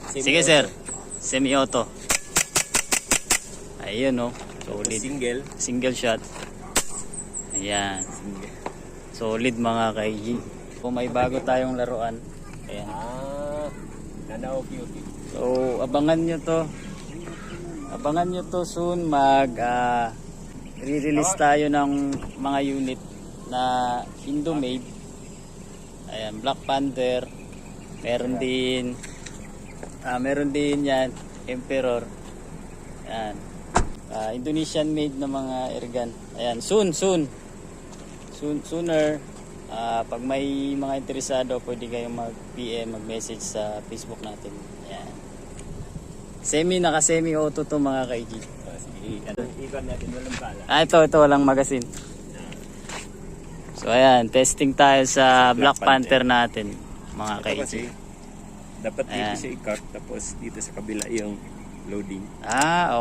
Sige sir, semi-auto. Ayun no, solid. Single shot. Ayan. Solid mga ka-IG. Kung may bago tayong laruan. Ayan. Nanaw cutie. So abangan nyo to. Abangan nyo to soon. Re-release tayo ng mga unit na Indo-made. Ayan, Black Panther. Meron din yan Emperor. Ayan. Indonesian made na mga airgun. Ayan, sooner. Pag may mga interesado, pwede kayong mag-PM, mag-message sa Facebook natin. Ayan. Naka-semi auto to mga ka-IG. Ikon natin walang bala. Ito walang magasin. So ayan, testing tayo sa Black Panther natin mga Ito ka-IG. kasi, dapat dito Ayan. siya i-cut, tapos dito sa kabila yung loading.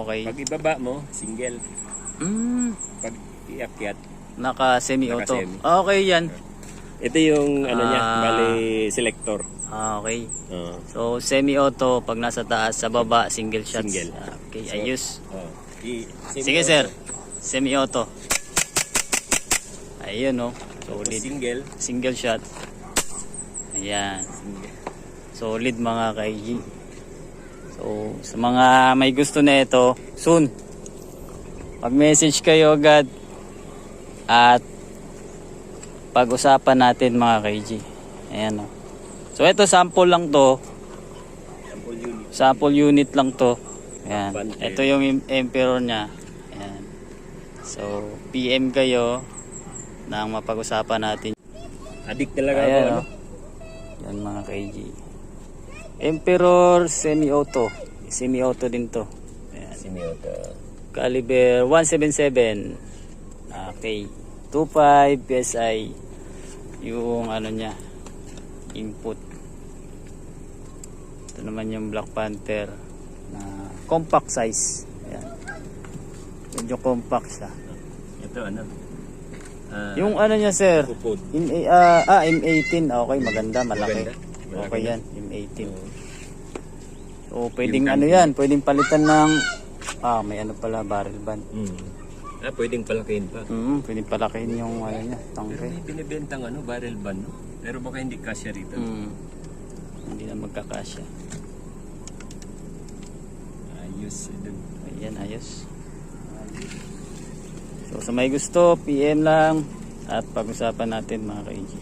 Okay. Pag ibaba mo, single. Pag iakyat, Naka-semi auto. Naka-semi. Okay yan. ito yung ano niya, bali selector. Okay. So semi-auto pag nasa taas, sa baba single shots. Single. Okay, So, ayos. Sige Sige sir, semi-auto. Ayun no, solid. Single shot. Ayan. Solid mga ka-IG. So sa mga may gusto na ito, soon mag-message kayo agad at pag-usapan natin mga ka-IG. Ayan o. So ito sample lang to. Sample unit lang to. Ayan. Ito yung Emperor niya. Ayan. So PM kayo nang mapag-usapan natin. Addict talaga Ayan, ako. Ano? Yan mga ka-IG. Emperor semi-auto. Semi-auto din to. Ayan. Semi-auto. Caliber 177. Okay. 25 PSI yung ano niya, input. Ito naman yung Black Panther na compact size. Ayan. Medyo compact siya. Ito ano? Yung ano niya sir, Upod. M18. Okay, maganda, malaki. Maganda. Okay yan, M18. So Yung pwedeng ano yan, pwedeng palitan ng may ano pala, barrel band. Pwedeng palakihin pa. Pwedeng palakihin yung ano niya, Pero tangke. may binibentang barrel band, no? Pero baka hindi kasya rito. Hindi na magkakasya. Ayos. Ayan, ayos. So sa may gusto, PM lang at pag-usapan natin mga ka-IG.